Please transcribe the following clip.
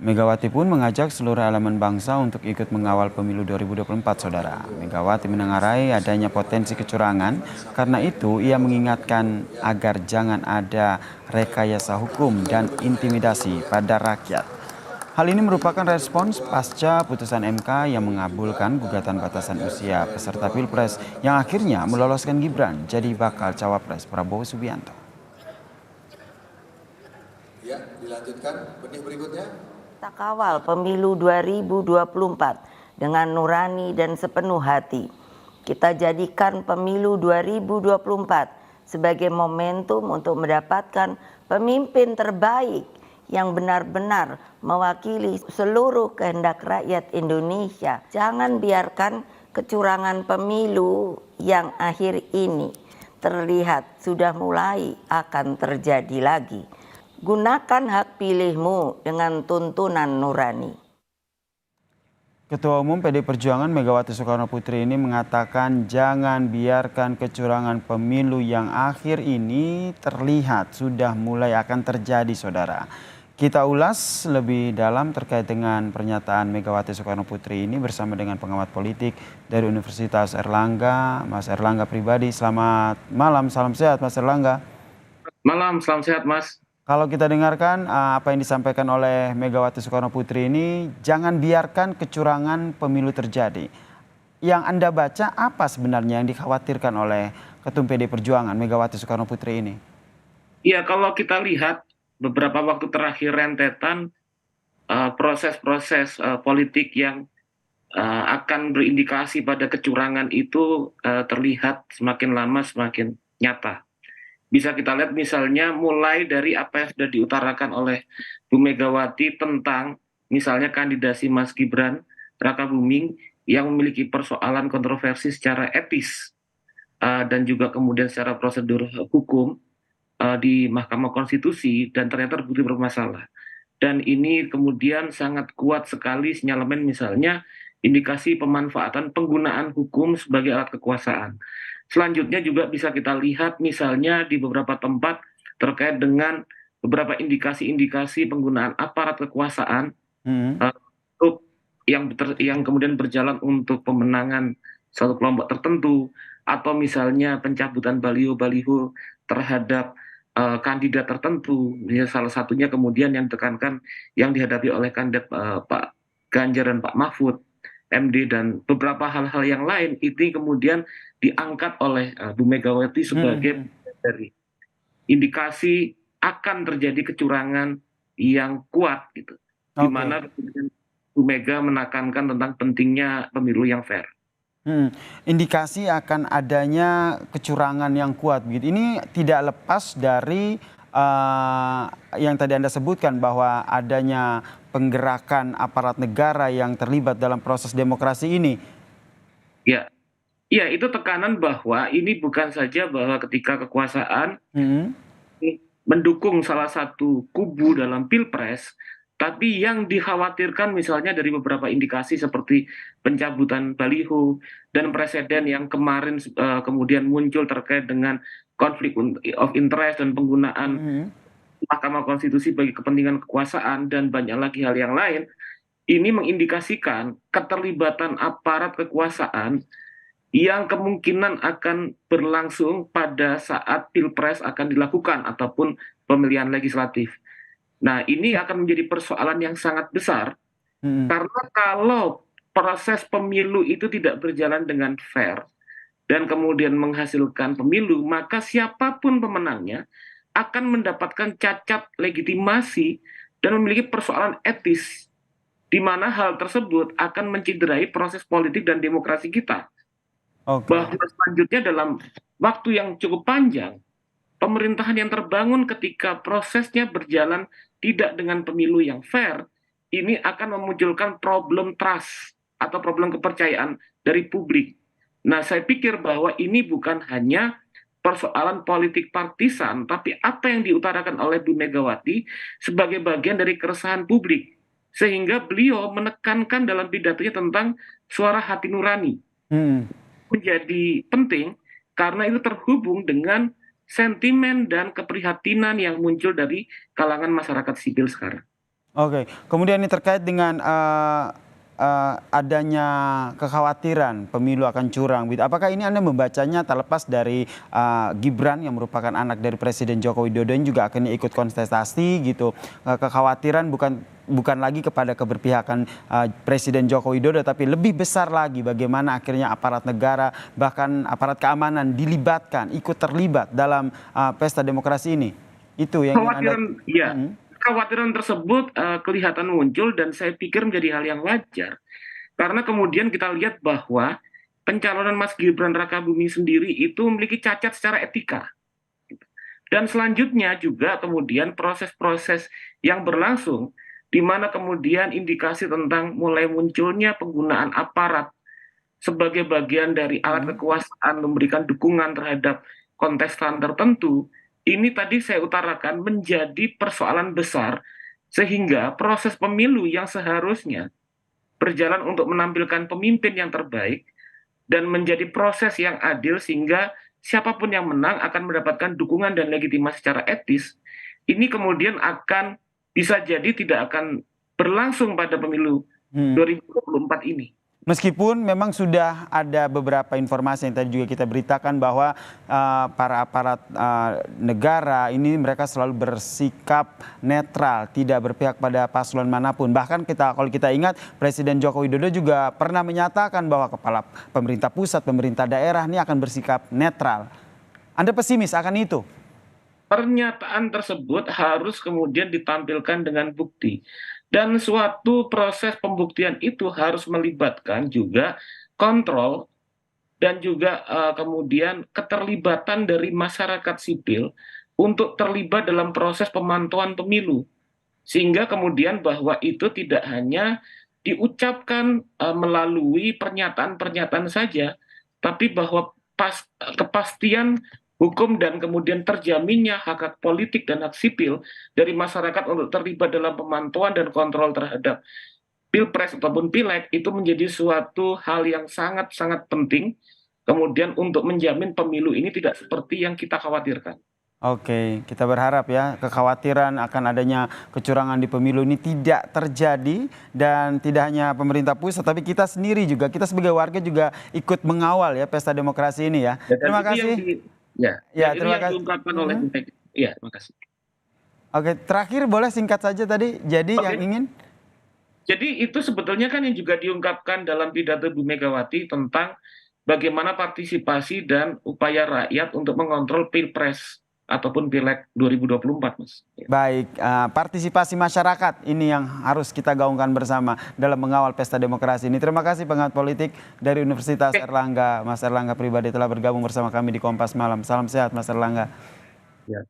Megawati pun mengajak seluruh elemen bangsa untuk ikut mengawal pemilu 2024, Saudara. Megawati menengarai adanya potensi kecurangan, karena itu ia mengingatkan agar jangan ada rekayasa hukum dan intimidasi pada rakyat. Hal ini merupakan respons pasca putusan MK yang mengabulkan gugatan batasan usia peserta Pilpres yang akhirnya meloloskan Gibran jadi bakal cawapres Prabowo Subianto. Ya, dilanjutkan benih berikutnya. Kita kawal pemilu 2024 dengan nurani dan sepenuh hati. Kita jadikan pemilu 2024 sebagai momentum untuk mendapatkan pemimpin terbaik yang benar-benar mewakili seluruh kehendak rakyat Indonesia. Jangan biarkan kecurangan pemilu yang akhir ini terlihat sudah mulai akan terjadi lagi. Gunakan hak pilihmu dengan tuntunan nurani. Ketua Umum PD Perjuangan Megawati Soekarno Putri ini mengatakan jangan biarkan kecurangan pemilu yang akhir ini terlihat sudah mulai akan terjadi, Saudara. Kita ulas lebih dalam terkait dengan pernyataan Megawati Soekarno Putri ini bersama dengan pengamat politik dari Universitas Airlangga, Mas Airlangga Pribadi. Selamat malam, salam sehat Mas Airlangga. Malam, salam sehat Mas. Kalau kita dengarkan apa yang disampaikan oleh Megawati Soekarno Putri ini, jangan biarkan kecurangan pemilu terjadi. Yang Anda baca apa sebenarnya yang dikhawatirkan oleh Ketum PD Perjuangan Megawati Soekarno Putri ini? Ya, kalau kita lihat beberapa waktu terakhir rentetan proses-proses politik yang akan berindikasi pada kecurangan itu terlihat semakin lama semakin nyata. Bisa kita lihat misalnya mulai dari apa yang sudah diutarakan oleh Bu Megawati tentang misalnya kandidasi Mas Gibran Rakabuming yang memiliki persoalan kontroversi secara etis dan juga kemudian secara prosedur hukum di Mahkamah Konstitusi dan ternyata terbukti bermasalah. Dan ini kemudian sangat kuat sekali sinyalemen misalnya indikasi pemanfaatan penggunaan hukum sebagai alat kekuasaan. Selanjutnya juga bisa kita lihat misalnya di beberapa tempat terkait dengan beberapa indikasi-indikasi penggunaan aparat kekuasaan untuk yang kemudian berjalan untuk pemenangan suatu kelompok tertentu, atau misalnya pencabutan baliho-baliho terhadap kandidat tertentu. Misalnya salah satunya kemudian yang ditekankan yang dihadapi oleh kandidat Pak Ganjar dan Pak Mahfud MD dan beberapa hal-hal yang lain, itu kemudian diangkat oleh Bu Megawati sebagai dari indikasi akan terjadi kecurangan yang kuat gitu. Di mana Bu Mega menekankan tentang pentingnya pemilu yang fair. Indikasi akan adanya kecurangan yang kuat begitu. Ini tidak lepas dari yang tadi Anda sebutkan bahwa adanya penggerakan aparat negara yang terlibat dalam proses demokrasi ini. Ya, ya itu tekanan bahwa ini bukan saja bahwa ketika kekuasaan mendukung salah satu kubu dalam pilpres, tapi yang dikhawatirkan misalnya dari beberapa indikasi seperti pencabutan baliho dan presiden yang kemarin kemudian muncul terkait dengan konflik of interest dan penggunaan Mahkamah Konstitusi bagi kepentingan kekuasaan dan banyak lagi hal yang lain, ini mengindikasikan keterlibatan aparat kekuasaan yang kemungkinan akan berlangsung pada saat pilpres akan dilakukan ataupun pemilihan legislatif. Nah, ini akan menjadi persoalan yang sangat besar karena kalau proses pemilu itu tidak berjalan dengan fair dan kemudian menghasilkan pemilu, maka siapapun pemenangnya akan mendapatkan cacat legitimasi dan memiliki persoalan etis, di mana hal tersebut akan menciderai proses politik dan demokrasi kita. Bahwa selanjutnya dalam waktu yang cukup panjang, pemerintahan yang terbangun ketika prosesnya berjalan tidak dengan pemilu yang fair, ini akan memunculkan problem trust atau problem kepercayaan dari publik. Nah, saya pikir bahwa ini bukan hanya persoalan politik partisan, tapi apa yang diutarakan oleh Bu Megawati sebagai bagian dari keresahan publik. Sehingga beliau menekankan dalam pidatonya tentang suara hati nurani. Menjadi penting karena itu terhubung dengan sentimen dan keprihatinan yang muncul dari kalangan masyarakat sipil sekarang. Oke, kemudian ini terkait dengan adanya kekhawatiran pemilu akan curang. Apakah ini Anda membacanya terlepas dari Gibran yang merupakan anak dari Presiden Joko Widodo yang juga akan ikut kontestasi gitu. Kekhawatiran bukan lagi kepada keberpihakan Presiden Joko Widodo, tapi lebih besar lagi bagaimana akhirnya aparat negara bahkan aparat keamanan dilibatkan, ikut terlibat dalam pesta demokrasi ini. Itu yang ingin Anda. Kekhawatiran, ya, kekhawatiran tersebut kelihatan muncul dan saya pikir menjadi hal yang wajar. Karena kemudian kita lihat bahwa pencalonan Mas Gibran Rakabuming sendiri itu memiliki cacat secara etika. Dan selanjutnya juga kemudian proses-proses yang berlangsung, di mana kemudian indikasi tentang mulai munculnya penggunaan aparat sebagai bagian dari alat kekuasaan memberikan dukungan terhadap kontestan tertentu, ini tadi saya utarakan menjadi persoalan besar, sehingga proses pemilu yang seharusnya berjalan untuk menampilkan pemimpin yang terbaik dan menjadi proses yang adil sehingga siapapun yang menang akan mendapatkan dukungan dan legitimasi secara etis, ini kemudian akan bisa jadi tidak akan berlangsung pada pemilu 2024 ini. Meskipun memang sudah ada beberapa informasi yang tadi juga kita beritakan bahwa para aparat negara ini mereka selalu bersikap netral, tidak berpihak pada paslon manapun. Bahkan kalau kita ingat Presiden Joko Widodo juga pernah menyatakan bahwa kepala pemerintah pusat, pemerintah daerah ini akan bersikap netral. Anda pesimis akan itu? Pernyataan tersebut harus kemudian ditampilkan dengan bukti. Dan suatu proses pembuktian itu harus melibatkan juga kontrol dan juga kemudian keterlibatan dari masyarakat sipil untuk terlibat dalam proses pemantauan pemilu. Sehingga kemudian bahwa itu tidak hanya diucapkan melalui pernyataan-pernyataan saja, tapi bahwa kepastian hukum dan kemudian terjaminnya hak-hak politik dan hak sipil dari masyarakat untuk terlibat dalam pemantauan dan kontrol terhadap pilpres ataupun pileg itu menjadi suatu hal yang sangat-sangat penting kemudian untuk menjamin pemilu ini tidak seperti yang kita khawatirkan. Oke, kita berharap ya kekhawatiran akan adanya kecurangan di pemilu ini tidak terjadi dan tidak hanya pemerintah pusat tapi kita sendiri juga, kita sebagai warga juga ikut mengawal ya pesta demokrasi ini ya. Terima kasih. Terima kasih. Diungkapkan oleh ya, terima kasih. Oke, terakhir boleh singkat saja tadi. Jadi yang ingin? Jadi itu sebetulnya kan yang juga diungkapkan dalam pidato Bu Megawati tentang bagaimana partisipasi dan upaya rakyat untuk mengontrol pilpres ataupun pileg 2024, Mas. Baik, partisipasi masyarakat ini yang harus kita gaungkan bersama dalam mengawal pesta demokrasi ini. Terima kasih pengamat politik dari Universitas Erlangga, Mas Erlangga Pribadi telah bergabung bersama kami di Kompas Malam. Salam sehat, Mas Erlangga. Ya.